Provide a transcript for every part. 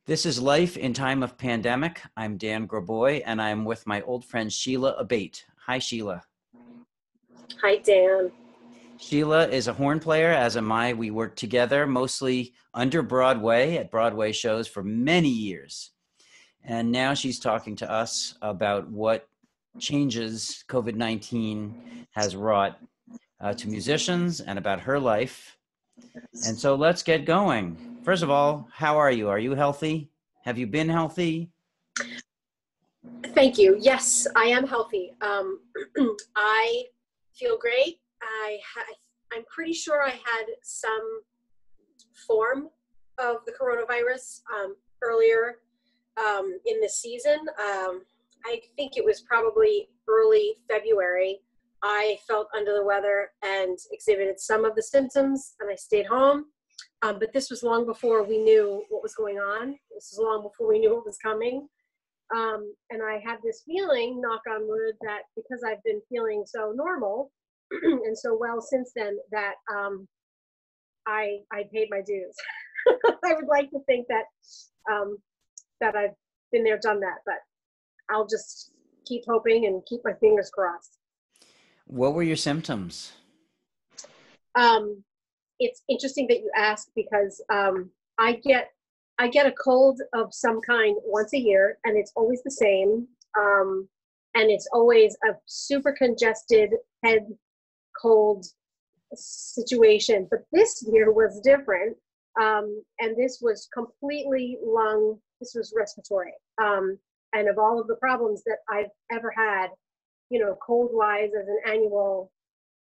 This is Life in Time of Pandemic. I'm Dan Graboy, and I'm with my old friend Shelagh Abate. Hi, Shelagh. Hi, Dan. Shelagh is a horn player, as am I. We worked together mostly under Broadway at Broadway shows for many years. And now she's talking to us about what changes COVID-19 has wrought to musicians and about her life. And so let's get going. First of all, how are you? Are you healthy? Have you been healthy? Thank you. Yes, I am healthy. I feel great. I'm pretty sure I had some form of the coronavirus earlier in the season. I think it was probably early February. I felt under the weather and exhibited some of the symptoms, and I stayed home. But this was long before we knew what was going on. This was long before we knew what was coming. And I had this feeling, knock on wood, that because I've been feeling so normal and so well since then, that I paid my dues. I would like to think that that I've been there, done that, but I'll just keep hoping and keep my fingers crossed. What were your symptoms? It's interesting that you ask because I get a cold of some kind once a year, and it's always the same. And it's always a super congested head cold situation. But this year was different. And this was completely this was respiratory. And of all of the problems that I've ever had, cold-wise as an annual,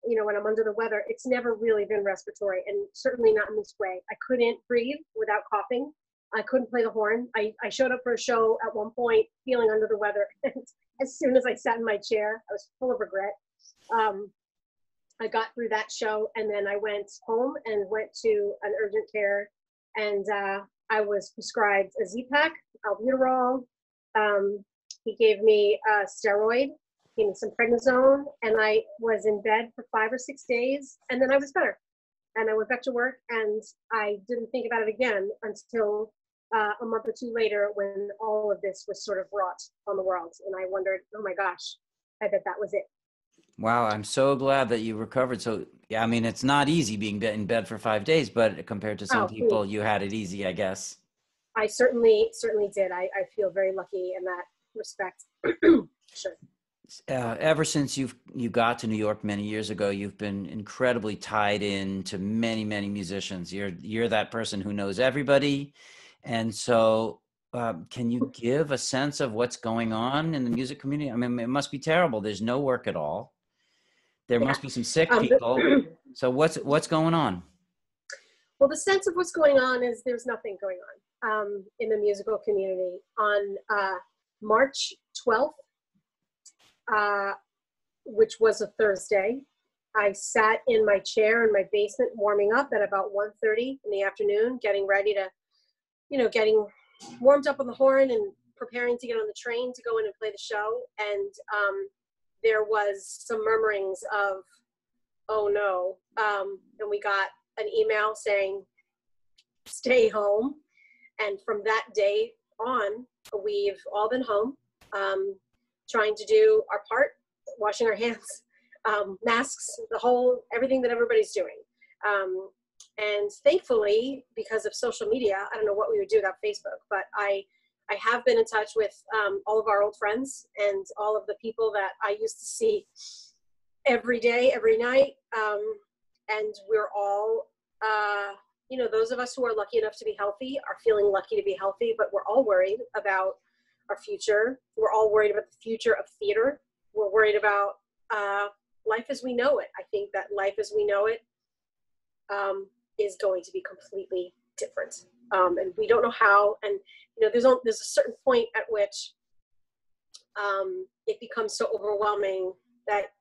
when I'm under the weather, it's never really been respiratory, and certainly not in this way. I couldn't breathe without coughing. I couldn't play the horn. I showed up for a show at one point feeling under the weather. And as soon as I sat in my chair, I was full of regret. I got through that show, and then I went home and went to an urgent care, and I was prescribed a Z-Pak, albuterol. He gave me a steroid, gave me some prednisone, and I was in bed for 5 or 6 days, and then I was better. And I went back to work, and I didn't think about it again until a month or two later, when all of this was sort of brought on the world. And I wondered, oh my gosh, I bet that was it. Wow, I'm so glad that you recovered. So, yeah, I mean, it's not easy being in bed for 5 days, but compared to some people, you had it easy, I guess. I certainly did. I feel very lucky in that respect. Sure. Ever since you got to New York many years ago, you've been incredibly tied in to many, many musicians. You're that person who knows everybody. And so can you give a sense of what's going on in the music community? I mean, it must be terrible. There's no work at all. There must be some sick people. So what's going on? Well, the sense of what's going on is there's nothing going on in the musical community. On March 12th, which was a Thursday, I sat in my chair in my basement warming up at about 1:30 in the afternoon, getting ready to, getting warmed up on the horn and preparing to get on the train to go in and play the show. And there was some murmurings of, oh no. And we got an email saying, stay home. And from that day on, we've all been home, trying to do our part, washing our hands, masks, everything that everybody's doing. And thankfully, because of social media, I don't know what we would do without Facebook, but I have been in touch with all of our old friends and all of the people that I used to see every day, every night. And we're all, those of us who are lucky enough to be healthy are feeling lucky to be healthy, but we're all worried about our future. We're all worried about the future of theater. We're worried about life as we know it. I think that life as we know it is going to be completely different. And we don't know how. And, there's a certain point at which it becomes so overwhelming that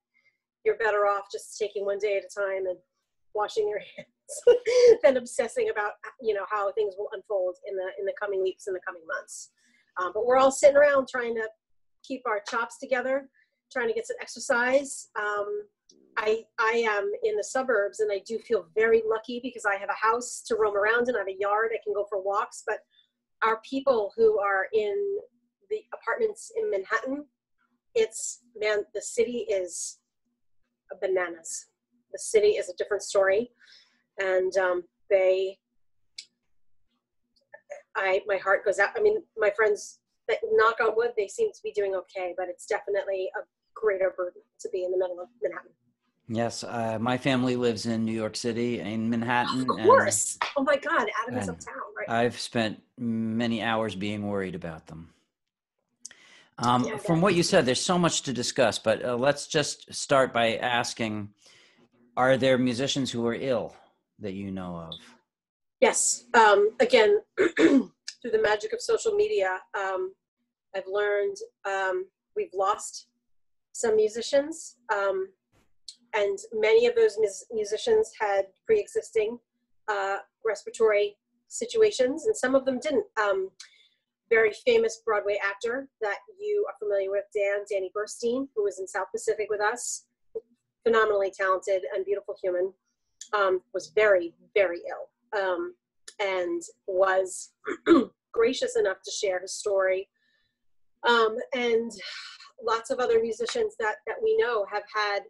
you're better off just taking one day at a time and washing your hands than obsessing about, how things will unfold in the coming weeks and the coming months. But we're all sitting around trying to keep our chops together, trying to get some exercise. I am in the suburbs, and I do feel very lucky because I have a house to roam around in. I have a yard. I can go for walks, but our people who are in the apartments in Manhattan, the city is bananas. The city is a different story. And my heart goes out. I mean, my friends, that knock on wood, they seem to be doing okay, but it's definitely a greater burden to be in the middle of Manhattan. Yes, my family lives in New York City, in Manhattan. Of course. Oh my God, Adam is and uptown, right? I've spent many hours being worried about them. Yeah, From what you said, there's so much to discuss, but let's just start by asking, are there musicians who are ill that you know of? Yes. Again, through the magic of social media, I've learned we've lost some musicians, and many of those musicians had pre-existing respiratory situations, and some of them didn't. Very famous Broadway actor that you are familiar with, Danny Burstein, who was in South Pacific with us, phenomenally talented and beautiful human, was very, very ill, and was gracious enough to share his story. And lots of other musicians that we know have had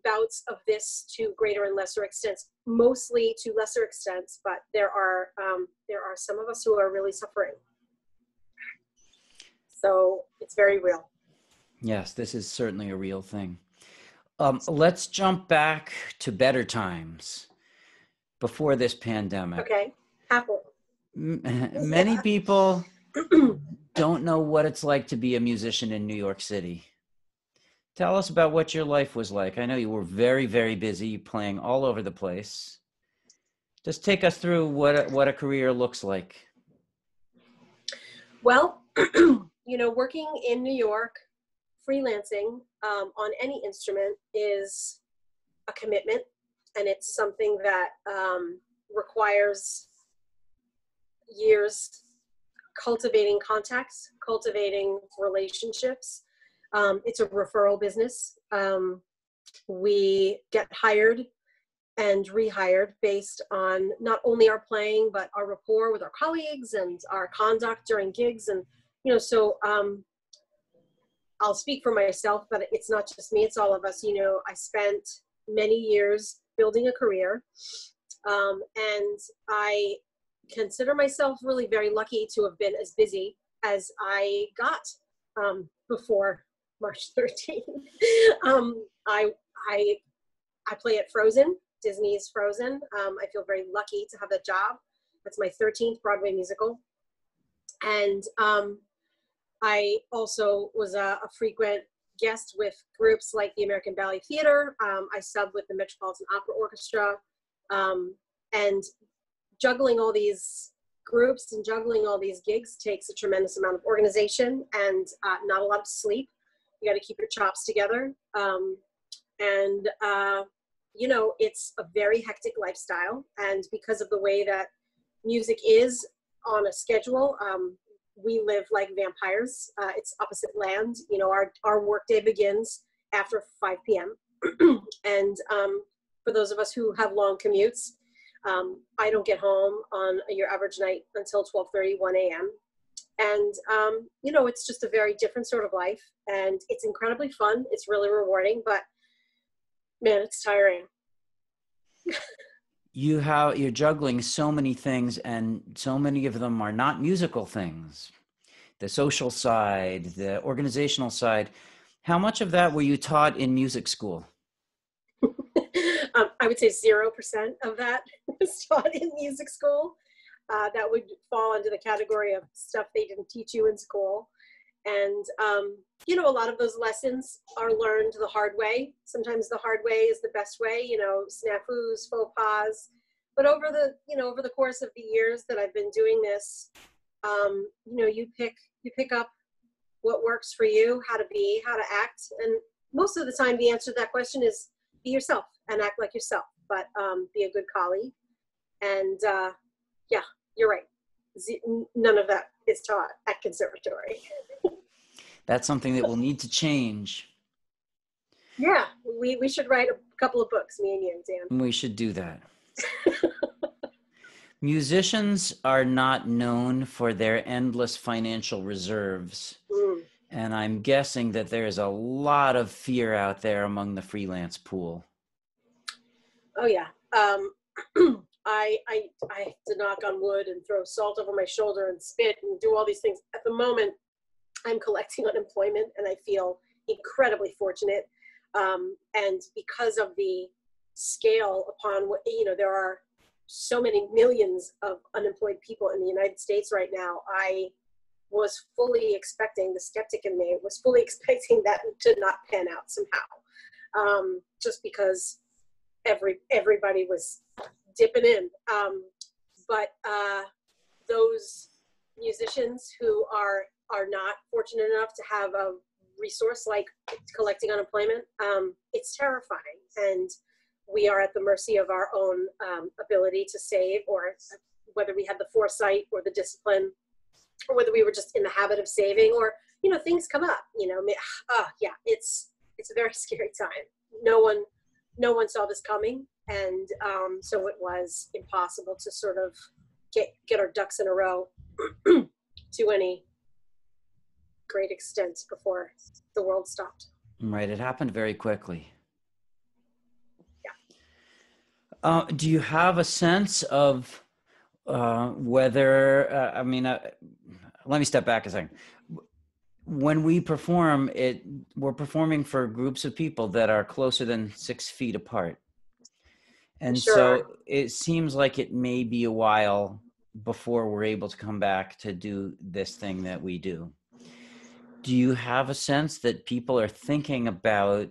bouts of this to greater and lesser extents, mostly to lesser extents, but there are some of us who are really suffering. So it's very real. Yes, this is certainly a real thing. Let's jump back to better times before this pandemic. Okay, Apple. Many people don't know what it's like to be a musician in New York City. Tell us about what your life was like. I know you were very, very busy playing all over the place. Just take us through what a career looks like. Well, working in New York, freelancing on any instrument is a commitment, and it's something that requires years cultivating contacts, cultivating relationships. It's a referral business. We get hired and rehired based on not only our playing, but our rapport with our colleagues and our conduct during gigs. And, so I'll speak for myself, but it's not just me, it's all of us. I spent many years building a career, and I consider myself really very lucky to have been as busy as I got before March 13th. I play at Frozen, Disney's Frozen. I feel very lucky to have that job. That's my 13th Broadway musical. And I also was a frequent guest with groups like the American Ballet Theater. I subbed with the Metropolitan Opera Orchestra. And juggling all these groups and juggling all these gigs takes a tremendous amount of organization and not a lot of sleep. You got to keep your chops together. It's a very hectic lifestyle. And because of the way that music is on a schedule, we live like vampires. It's opposite land. Our workday begins after 5 p.m. And for those of us who have long commutes, I don't get home on your average night until 12:30, 1 a.m. And, it's just a very different sort of life. And it's incredibly fun. It's really rewarding, but man, it's tiring. You're juggling so many things, and so many of them are not musical things. The social side, the organizational side. How much of that were you taught in music school? I would say 0% of that was taught in music school. That would fall under the category of stuff they didn't teach you in school. And, a lot of those lessons are learned the hard way. Sometimes the hard way is the best way, snafus, faux pas. But over the course of the years that I've been doing this, you pick up what works for you, how to be, how to act. And most of the time the answer to that question is be yourself and act like yourself, but be a good colleague. And yeah, you're right. None of that is taught at conservatory. That's something that will need to change. Yeah, we should write a couple of books, me and you, Dan. We should do that. Musicians are not known for their endless financial reserves. Mm. And I'm guessing that there's a lot of fear out there among the freelance pool. Oh yeah. I have to knock on wood and throw salt over my shoulder and spit and do all these things. At the moment, I'm collecting unemployment, and I feel incredibly fortunate. And because of the scale upon what, there are so many millions of unemployed people in the United States right now. I was fully expecting, the skeptic in me was fully expecting that to not pan out somehow, just because everybody was dipping in. But those musicians who are not fortunate enough to have a resource like collecting unemployment, it's terrifying. And we are at the mercy of our own ability to save, or whether we had the foresight or the discipline, or whether we were just in the habit of saving, or, things come up, yeah, it's a very scary time. No one saw this coming. And so it was impossible to sort of get our ducks in a row to any great extent before the world stopped. Right. It happened very quickly. Yeah. Do you have a sense of whether, let me step back a second. When we perform we're performing for groups of people that are closer than 6 feet apart. And Sure. So it seems like it may be a while before we're able to come back to do this thing that we do. Do you have a sense that people are thinking about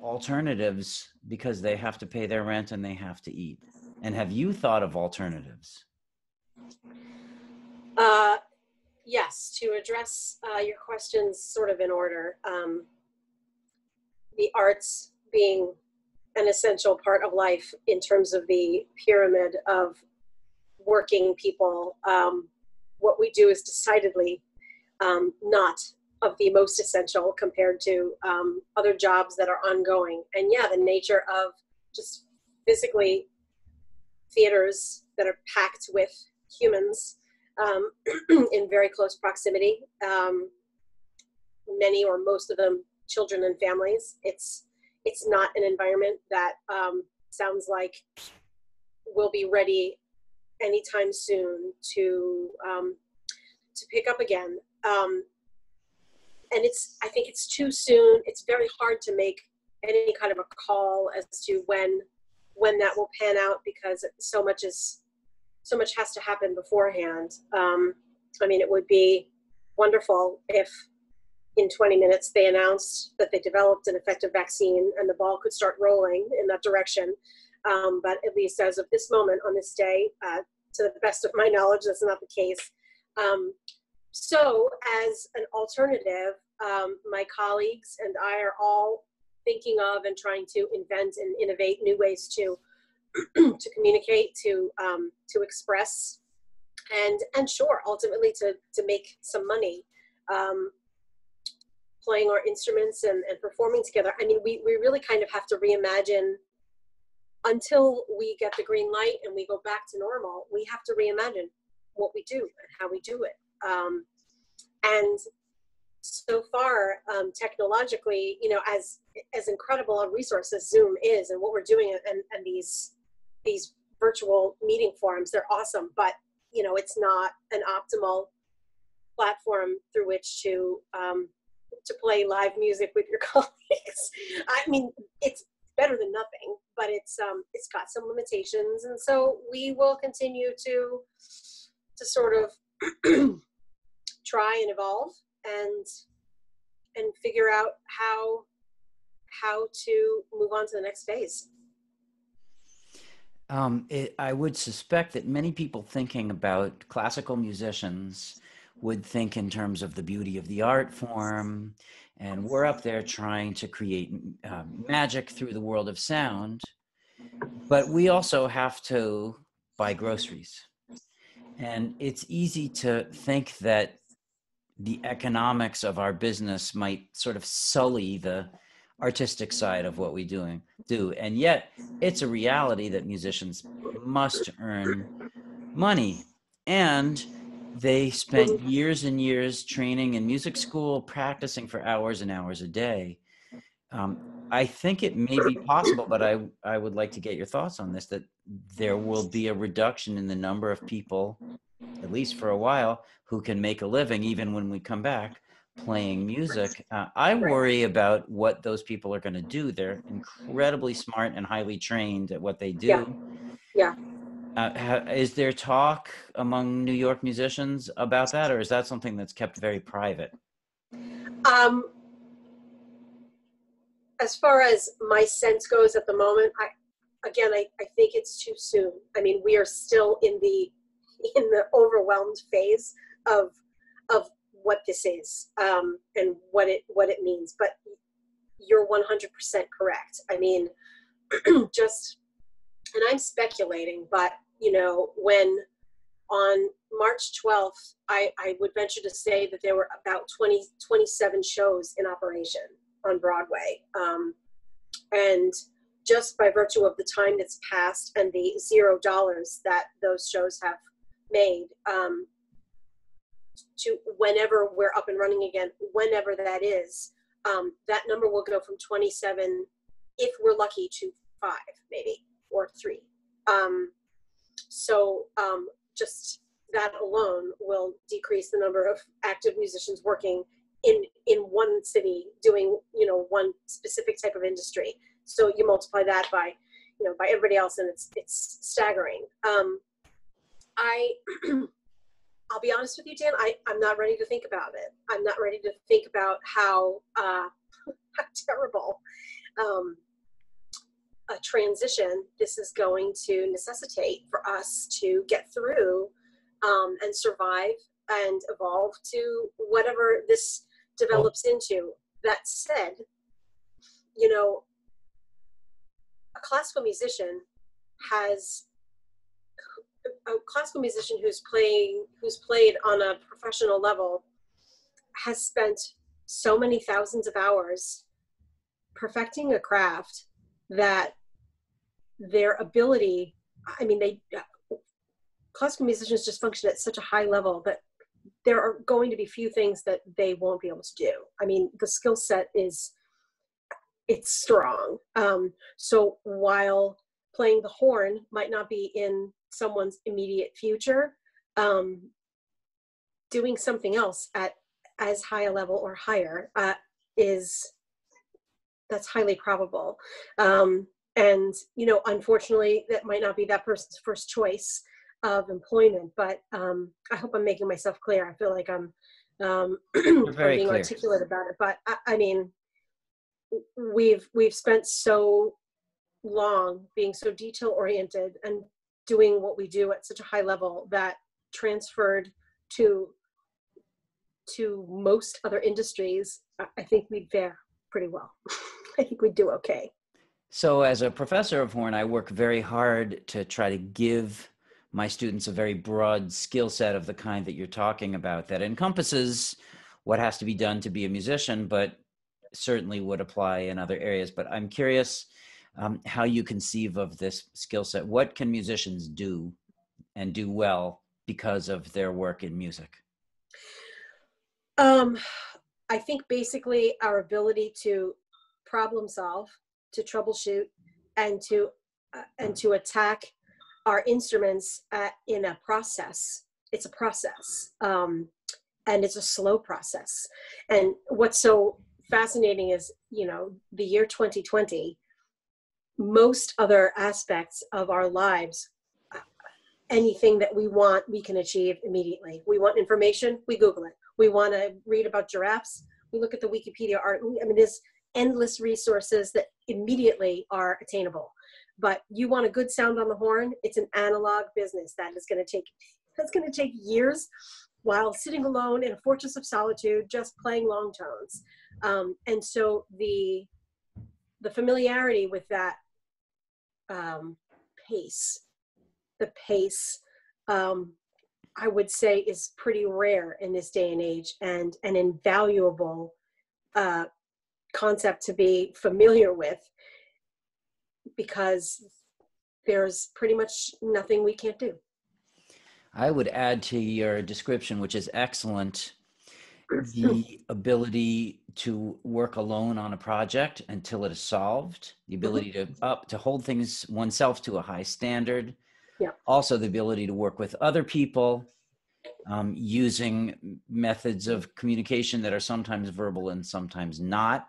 alternatives because they have to pay their rent and they have to eat? And have you thought of alternatives? Yes, to address your questions sort of in order. The arts being an essential part of life in terms of the pyramid of working people. What we do is decidedly not of the most essential compared to other jobs that are ongoing. And yeah, the nature of just physically theaters that are packed with humans in very close proximity, many or most of them children and families. It's not an environment that sounds like we'll be ready anytime soon to pick up again. And I think it's too soon. It's very hard to make any kind of a call as to when that will pan out, because so much has to happen beforehand. It would be wonderful if in 20 minutes they announced that they developed an effective vaccine and the ball could start rolling in that direction. But at least as of this moment, on this day, to the best of my knowledge, that's not the case. So as an alternative, my colleagues and I are all thinking of and trying to invent and innovate new ways to communicate, to express, and sure, ultimately to make some money, playing our instruments and performing together. We really kind of have to reimagine. Until we get the green light and we go back to normal, we have to reimagine what we do and how we do it. And so far, technologically, as incredible a resource as Zoom is, and what we're doing, and these virtual meeting forums, they're awesome. But it's not an optimal platform through which to play live music with your colleagues. It's better than nothing, but it's got some limitations, and so we will continue to sort of try and evolve and figure out how to move on to the next phase. I would suspect that many people thinking about classical musicians would think in terms of the beauty of the art form, and we're up there trying to create magic through the world of sound, but we also have to buy groceries. And it's easy to think that the economics of our business might sort of sully the artistic side of what we do. And yet it's a reality that musicians must earn money. And they spent years and years training in music school, practicing for hours and hours a day. I think it may be possible, but I would like to get your thoughts on this, that there will be a reduction in the number of people, at least for a while, who can make a living, even when we come back, playing music. I worry about what those people are going to do. They're incredibly smart and highly trained at what they Yeah. do. Yeah. Is there talk among New York musicians about that, or is that something that's kept very private? As far as my sense goes at the moment, I think it's too soon. I mean, we are still in the overwhelmed phase of what this is, and what it means. But you're 100% correct. I mean, just, and I'm speculating, but when on March 12th, I would venture to say that there were about 27 shows in operation on Broadway. And just by virtue of the time that's passed and the $0 that those shows have made, to whenever we're up and running again, whenever that is, that number will go from 27, if we're lucky, to 5 maybe, or 3. Just that alone will decrease the number of active musicians working in one city doing one specific type of industry. So you multiply that by everybody else, and it's staggering. I'll be honest with you, Dan, I'm not ready to think about it. I'm not ready to think about how terrible a transition this is going to necessitate for us to get through, and survive and evolve to whatever this develops into. That said, a classical musician who's played on a professional level has spent so many thousands of hours perfecting a craft that their ability, classical musicians just function at such a high level that there are going to be few things that they won't be able to do. I mean, the skill set it's strong. So while playing the horn might not be in someone's immediate future, doing something else at as high a level or higher that's highly probable. And unfortunately, that might not be that person's first choice of employment. But I hope I'm making myself clear. I feel like I'm You're very being clear. articulate about it. But I mean, we've spent so long being so detail oriented and doing what we do at such a high level that transferred to most other industries, I think we'd fare pretty well. I think we'd do okay. So as a professor of horn, I work very hard to try to give my students a very broad skill set of the kind that you're talking about, that encompasses what has to be done to be a musician, but certainly would apply in other areas. But I'm curious how you conceive of this skill set. What can musicians do and do well because of their work in music? I think basically our ability to problem solve, to troubleshoot, and to attack our instruments in a process. It's a process, and it's a slow process. And what's so fascinating is, the year 2020, most other aspects of our lives, anything that we want, we can achieve immediately. We want information, we Google it. We want to read about giraffes, we look at the Wikipedia article. I mean, there's endless resources that immediately are attainable. But you want a good sound on the horn, it's an analog business that's going to take years, while sitting alone in a fortress of solitude, just playing long tones. And so the familiarity with that pace, I would say, is pretty rare in this day and age, and an invaluable concept to be familiar with, because there's pretty much nothing we can't do. I would add to your description, which is excellent, the ability to work alone on a project until it is solved, the ability to hold things oneself to a high standard. Yeah. Also the ability to work with other people, using methods of communication that are sometimes verbal and sometimes not.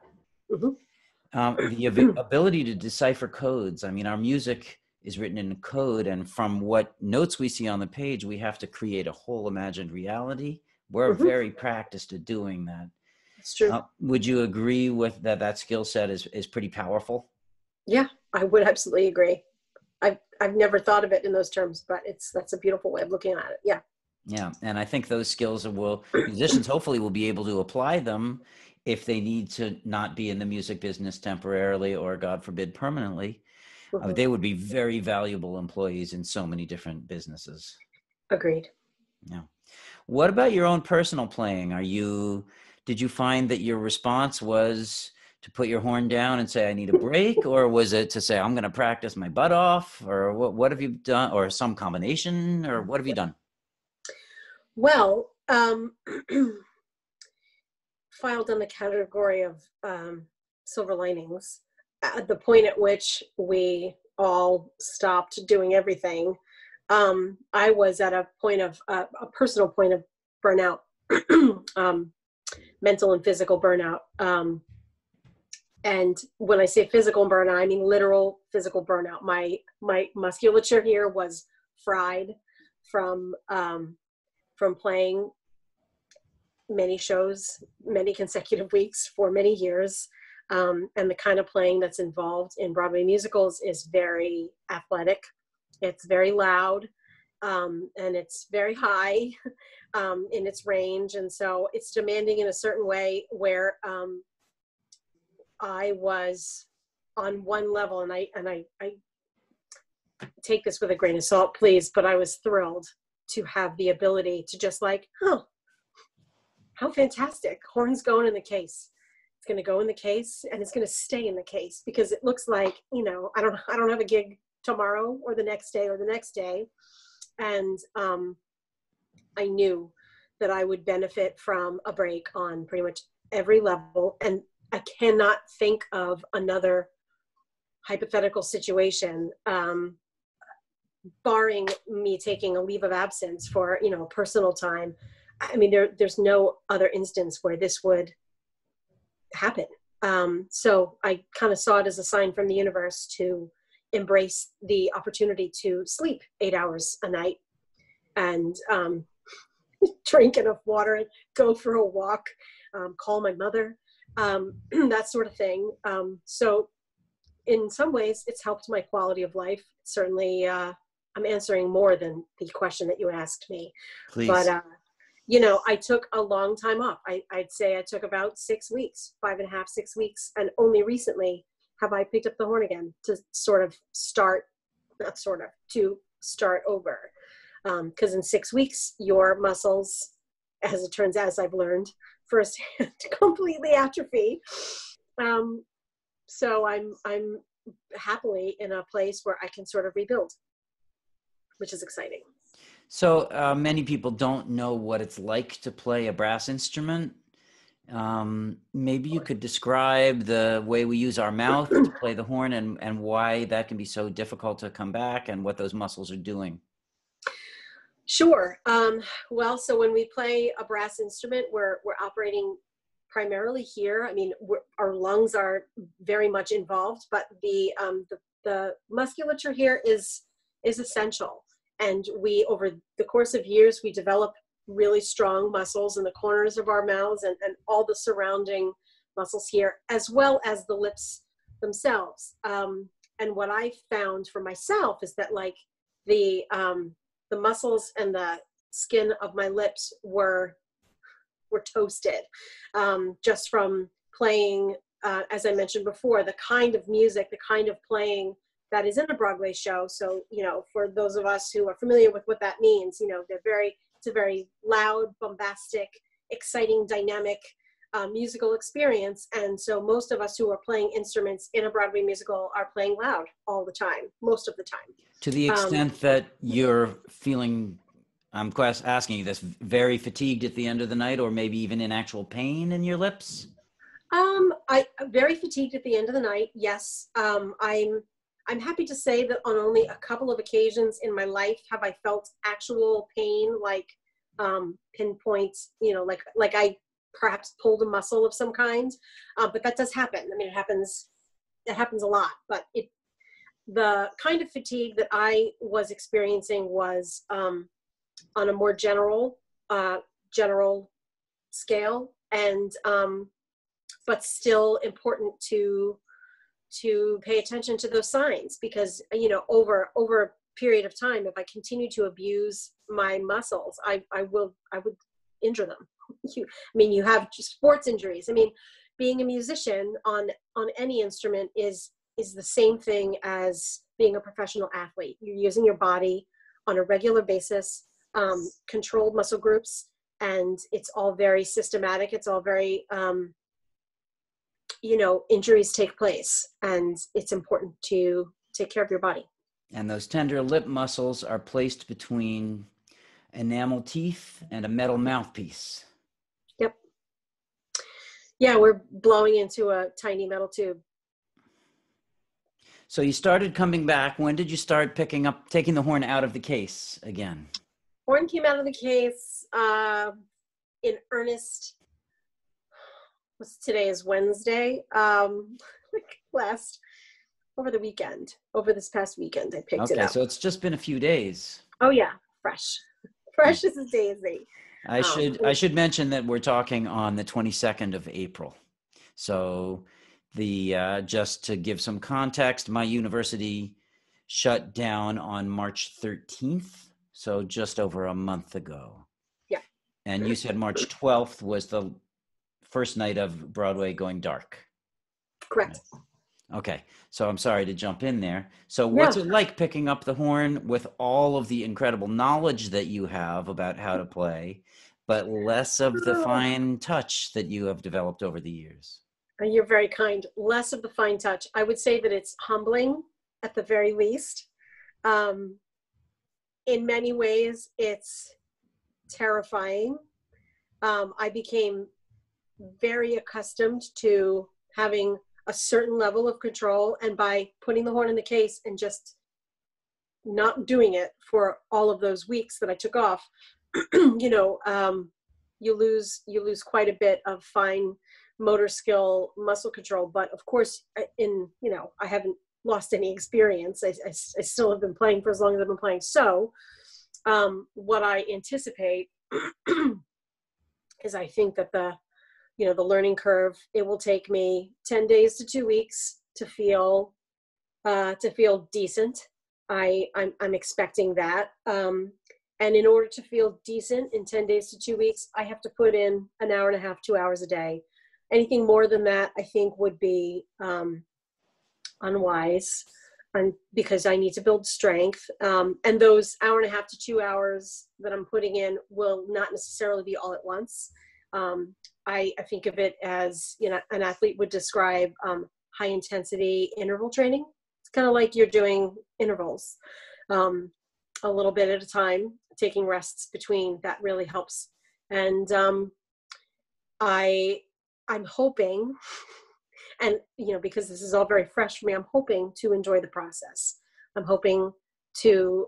The ability to decipher codes. I mean, our music is written in code, and from what notes we see on the page, we have to create a whole imagined reality. We're very practiced at doing that. It's true. Would you agree with that? That skill set is pretty powerful? Yeah, I would absolutely agree. I've never thought of it in those terms, but that's a beautiful way of looking at it. Yeah. Yeah, and I think those skills musicians hopefully will be able to apply them if they need to not be in the music business temporarily or, God forbid, permanently. They would be very valuable employees in so many different businesses. Agreed. Yeah. What about your own personal playing? Did you find that your response was to put your horn down and say, I need a break? Or was it to say, I'm going to practice my butt off? Or what have you done? Or some combination? Or what have you done? Well, filed in the category of silver linings. At the point at which we all stopped doing everything, I was at a point of a personal point of burnout, mental and physical burnout. And when I say physical burnout, I mean literal physical burnout. My musculature here was fried from playing many shows, many consecutive weeks for many years. And the kind of playing that's involved in Broadway musicals is very athletic. It's very loud, and it's very high in its range. And so it's demanding in a certain way where I was on one level, and I take this with a grain of salt, please, but I was thrilled to have the ability to just like, how fantastic. Horn's going in the case. It's going to go in the case, and it's going to stay in the case, because it looks like, I don't have a gig tomorrow or the next day or the next day. And I knew that I would benefit from a break on pretty much every level. And I cannot think of another hypothetical situation, barring me taking a leave of absence for, personal time. I mean, there's no other instance where this would happen. So I kind of saw it as a sign from the universe to embrace the opportunity to sleep 8 hours a night and drink enough water and go for a walk, call my mother, that sort of thing. So in some ways, it's helped my quality of life. Certainly, I'm answering more than the question that you asked me. Please. But, I took a long time off. I'd say I took about 6 weeks, 5.5, 6 weeks. And only recently have I picked up the horn again to to start over. Because in 6 weeks, your muscles, as it turns out, as I've learned firsthand, completely atrophy. So I'm happily in a place where I can sort of rebuild, which is exciting. So many people don't know what it's like to play a brass instrument. Maybe you could describe the way we use our mouth to play the horn and why that can be so difficult to come back and what those muscles are doing. Sure. Well, so when we play a brass instrument, we're operating primarily here. I mean, our lungs are very much involved, but the musculature here is essential. And we, over the course of years, we develop really strong muscles in the corners of our mouths and all the surrounding muscles here, as well as the lips themselves. And what I found for myself is that like the muscles and the skin of my lips were toasted, just from playing, as I mentioned before, the kind of music, the kind of playing that is in a Broadway show. So, for those of us who are familiar with what that means, it's a very loud, bombastic, exciting, dynamic musical experience. And so most of us who are playing instruments in a Broadway musical are playing loud all the time, most of the time. To the extent that you're feeling, I'm asking you this, very fatigued at the end of the night, or maybe even in actual pain in your lips? I'm very fatigued at the end of the night. Yes. I'm happy to say that on only a couple of occasions in my life have I felt actual pain, like pinpoints, like I perhaps pulled a muscle of some kind. But that does happen. I mean, it happens a lot, but the kind of fatigue that I was experiencing was on a more general scale, and but still important to pay attention to those signs, because over a period of time, if I continue to abuse my muscles, I would injure them. You have sports injuries. I mean, being a musician on any instrument is the same thing as being a professional athlete. You're using your body on a regular basis, controlled muscle groups, and it's all very systematic. It's all very injuries take place, and it's important to take care of your body. And those tender lip muscles are placed between enamel teeth and a metal mouthpiece. Yep. Yeah, we're blowing into a tiny metal tube. So you started coming back. When did you start taking the horn out of the case again? Horn came out of the case in earnest. Today is Wednesday. Over this past weekend, I picked it up. Okay, so it's just been a few days. Oh yeah, fresh as a daisy. I should mention that we're talking on the 22nd of April. So just to give some context, my university shut down on March 13th, so just over a month ago. Yeah. And you said March 12th was the first night of Broadway going dark. Correct. Okay, so I'm sorry to jump in there. So what's it like picking up the horn with all of the incredible knowledge that you have about how to play, but less of the fine touch that you have developed over the years? You're very kind. Less of the fine touch. I would say that it's humbling at the very least. In many ways, it's terrifying. I became very accustomed to having a certain level of control, and by putting the horn in the case and just not doing it for all of those weeks that I took off, you lose quite a bit of fine motor skill, muscle control. But of course, I haven't lost any experience. I still have been playing for as long as I've been playing. So what I anticipate is, I think that the learning curve, it will take me 10 days to 2 weeks to feel decent. I'm expecting that. And in order to feel decent in 10 days to 2 weeks, I have to put in an hour and a half, 2 hours a day. Anything more than that, I think, would be unwise, because I need to build strength. And those hour and a half to 2 hours that I'm putting in will not necessarily be all at once. I think of it as, an athlete would describe high intensity interval training. It's kind of like you're doing intervals, a little bit at a time, taking rests between. That really helps. And I'm hoping, and because this is all very fresh for me, I'm hoping to enjoy the process. I'm hoping to,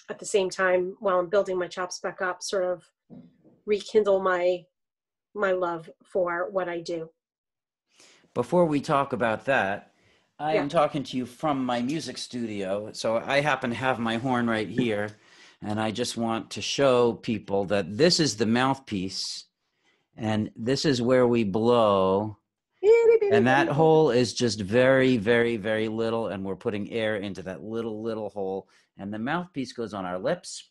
at the same time, while I'm building my chops back up, sort of rekindle my love for what I do. Before we talk about that, I am talking to you from my music studio. So I happen to have my horn right here, and I just want to show people that this is the mouthpiece, and this is where we blow. And that hole is just very, very, very little, and we're putting air into that little hole. And the mouthpiece goes on our lips,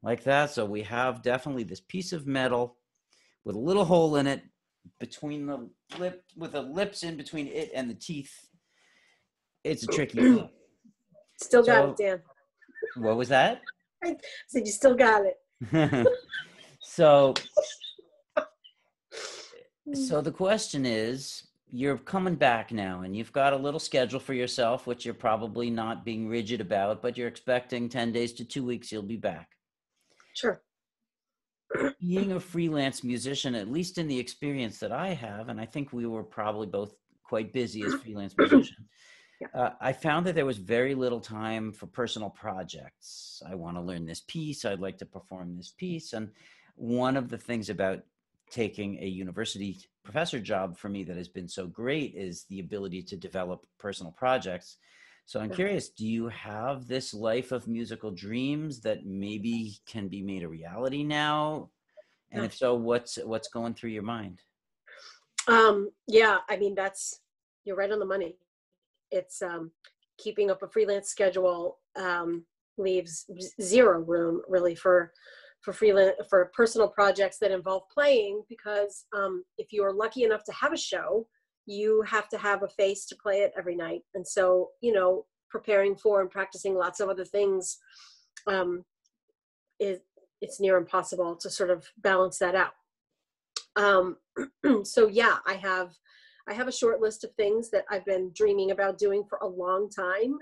like that. So we have definitely this piece of metal with a little hole in it between the lip, with the lips in between it and the teeth. It's a tricky thing. Still got it, Dan. What was that? I said you still got it. So, so the question is, you're coming back now and you've got a little schedule for yourself, which you're probably not being rigid about, but you're expecting 10 days to 2 weeks, you'll be back. Sure. Being a freelance musician, at least in the experience that I have, and I think we were probably both quite busy as freelance musicians, Yeah. I found that there was very little time for personal projects. I want to learn this piece. I'd like to perform this piece. And one of the things about taking a university professor job for me that has been so great is the ability to develop personal projects. So I'm Yeah. curious, do you have this life of musical dreams that maybe can be made a reality now? And Yeah. if so, what's going through your mind? Yeah, I mean, you're right on the money. It's keeping up a freelance schedule leaves zero room really for personal projects that involve playing, because if you are lucky enough to have a show, you have to have a face to play it every night. And so, preparing for and practicing lots of other things it's near impossible to sort of balance that out. So yeah, I have a short list of things that I've been dreaming about doing for a long time.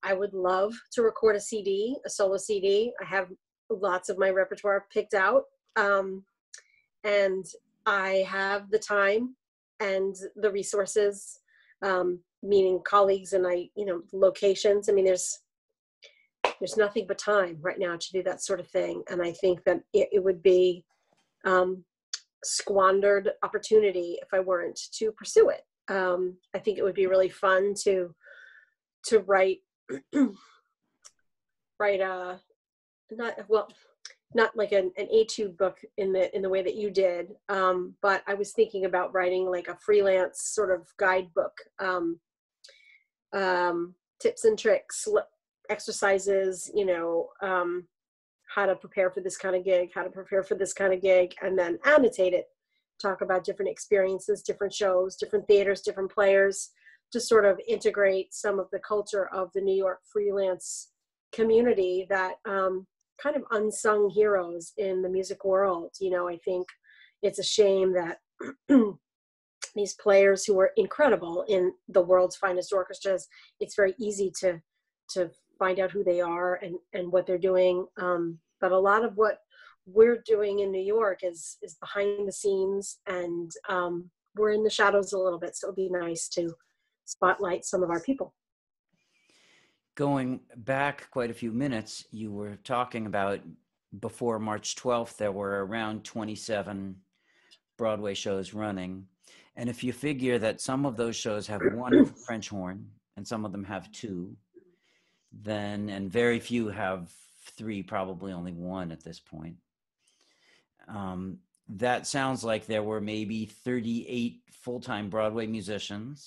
I would love to record a solo CD. I have lots of my repertoire picked out. And I have the time and the resources, meaning colleagues and locations. I mean, there's nothing but time right now to do that sort of thing. And I think that it would be squandered opportunity if I weren't to pursue it. I think it would be really fun to write not like an etude book in the way that you did, but I was thinking about writing like a freelance sort of guidebook, tips and tricks, exercises, how to prepare for this kind of gig, and then annotate it, talk about different experiences, different shows, different theaters, different players, to sort of integrate some of the culture of the New York freelance community that kind of unsung heroes in the music world. I think it's a shame that these players who are incredible in the world's finest orchestras, it's very easy to find out who they are and what they're doing. But a lot of what we're doing in New York is behind the scenes, and we're in the shadows a little bit. So it'd be nice to spotlight some of our people. Going back quite a few minutes, you were talking about before March 12th, there were around 27 Broadway shows running. And if you figure that some of those shows have one French horn and some of them have two, and very few have three, probably only one at this point. That sounds like there were maybe 38 full-time Broadway musicians.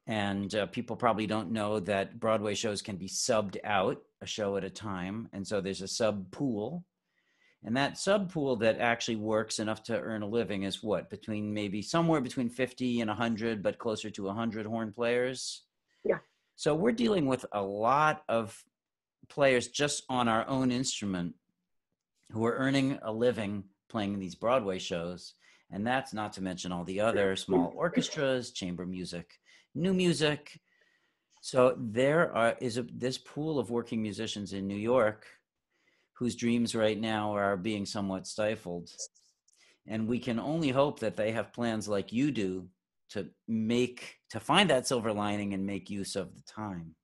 And people probably don't know that Broadway shows can be subbed out a show at a time. And so there's a sub pool. And that sub pool that actually works enough to earn a living is what? Somewhere between 50 and 100, but closer to 100 horn players. Yeah. So we're dealing with a lot of players just on our own instrument who are earning a living playing these Broadway shows. And that's not to mention all the other small orchestras, chamber music, new music. So there is this pool of working musicians in New York whose dreams right now are being somewhat stifled. And we can only hope that they have plans like you do to find that silver lining and make use of the time.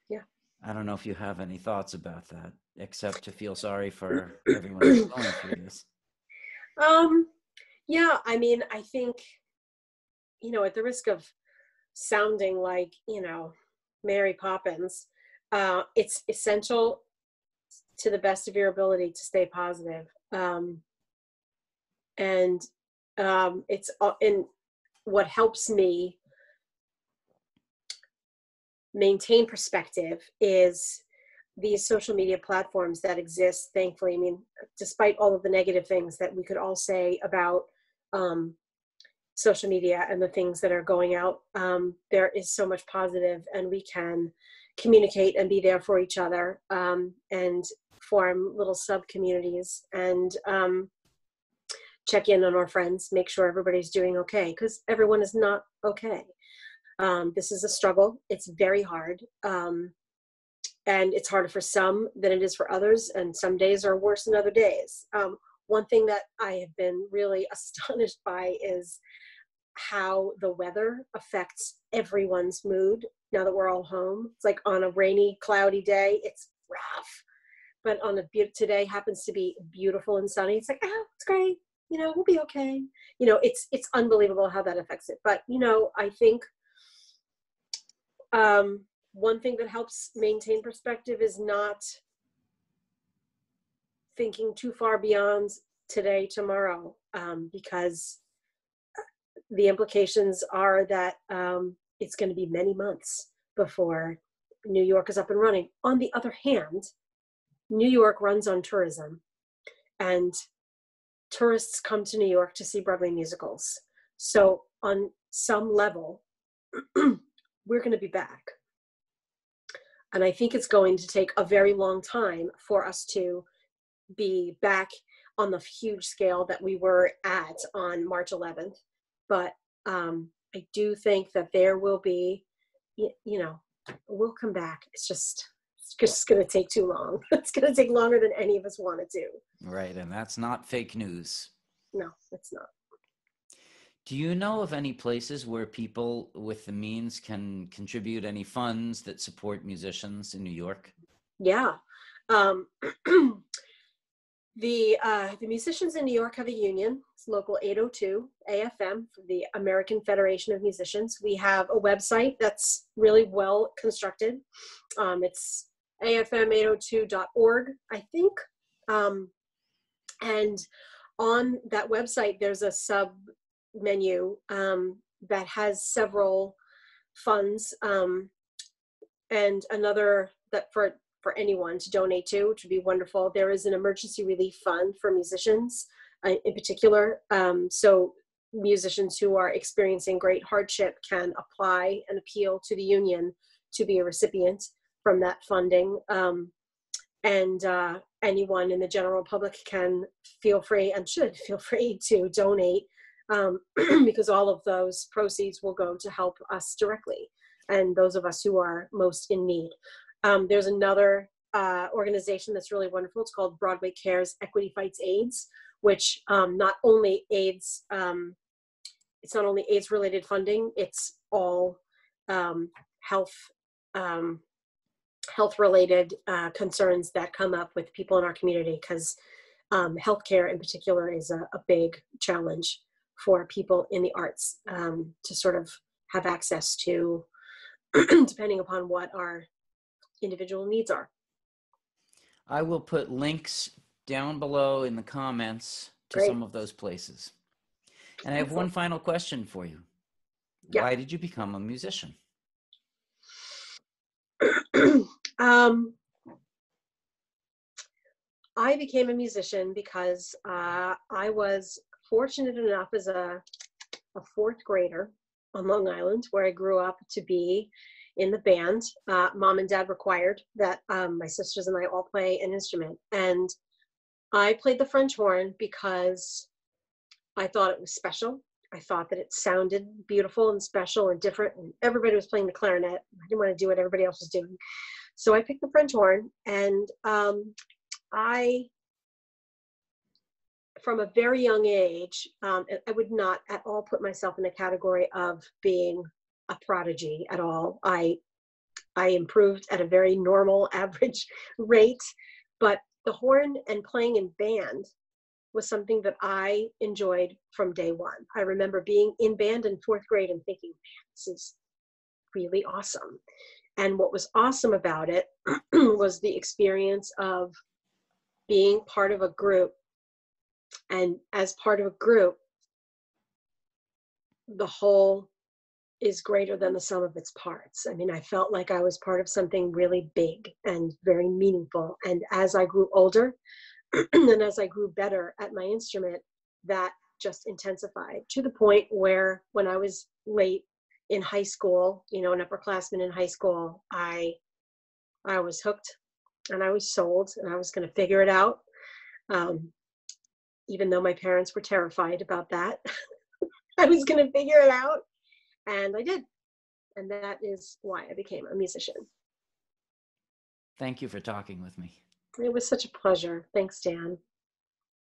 Yeah. I don't know if you have any thoughts about that, except to feel sorry for everyone who's going through this. Yeah, I mean, I think, at the risk of sounding like, Mary Poppins, it's essential to the best of your ability to stay positive. And what helps me maintain perspective is these social media platforms that exist, thankfully. I mean, despite all of the negative things that we could all say about social media and the things that are going out, there is so much positive, and we can communicate and be there for each other. And form little sub communities and check in on our friends, make sure everybody's doing okay, because everyone is not okay. This is a struggle. It's very hard. And it's harder for some than it is for others. And some days are worse than other days. One thing that I have been really astonished by is how the weather affects everyone's mood now that we're all home. It's like on a rainy, cloudy day, it's rough. But on today happens to be beautiful and sunny. It's like, oh, it's great. We'll be okay. It's unbelievable how that affects it. But, I think one thing that helps maintain perspective is not thinking too far beyond today, tomorrow, because the implications are that it's going to be many months before New York is up and running. On the other hand, New York runs on tourism, and tourists come to New York to see Broadway musicals. So on some level, we're going to be back. And I think it's going to take a very long time for us to be back on the huge scale that we were at on March 11th. But I do think that there will be, we'll come back. It's just going to take too long. It's going to take longer than any of us want it to. Right. And that's not fake news. No, it's not. Do you know of any places where people with the means can contribute any funds that support musicians in New York? Yeah. The musicians in New York have a union. It's local 802 AFM, the American Federation of Musicians. We have a website that's really well constructed. It's afm802.org, I think. And on that website, there's a sub menu that has several funds and another that for anyone to donate to, which would be wonderful. There is an emergency relief fund for musicians in particular. So musicians who are experiencing great hardship can apply and appeal to the union to be a recipient from that funding. And anyone in the general public can feel free and should feel free to donate because all of those proceeds will go to help us directly and those of us who are most in need. There's another organization that's really wonderful. It's called Broadway Cares Equity Fights AIDS, which not only AIDS, it's not only AIDS related funding, it's all health related concerns that come up with people in our community, because healthcare in particular is a big challenge for people in the arts to sort of have access to, depending upon what our individual needs are. I will put links down below in the comments to Great. some of those places. And I have one final question for you. Yeah. Why did you become a musician? I became a musician because I was fortunate enough as a fourth grader on Long Island, where I grew up, to be in the band. Mom and Dad required that my sisters and I all play an instrument. And I played the French horn because I thought it was special. I thought that it sounded beautiful and special and different. And everybody was playing the clarinet. I didn't want to do what everybody else was doing. So I picked the French horn, and I, from a very young age, I would not at all put myself in the category of being a prodigy at all. I improved at a very normal, average rate, but the horn and playing in band was something that I enjoyed from day one. I remember being in band in fourth grade and thinking, man, this is really awesome. And what was awesome about it was the experience of being part of a group. And as part of a group, the whole is greater than the sum of its parts. I mean, I felt like I was part of something really big and very meaningful. And as I grew older and as I grew better at my instrument, that just intensified to the point where when I was late in high school, an upperclassman in high school, I was hooked. and I was sold, and I was going to figure it out. Even though my parents were terrified about that, I was going to figure it out, and I did. And that is why I became a musician. Thank you for talking with me. It was such a pleasure. Thanks, Dan.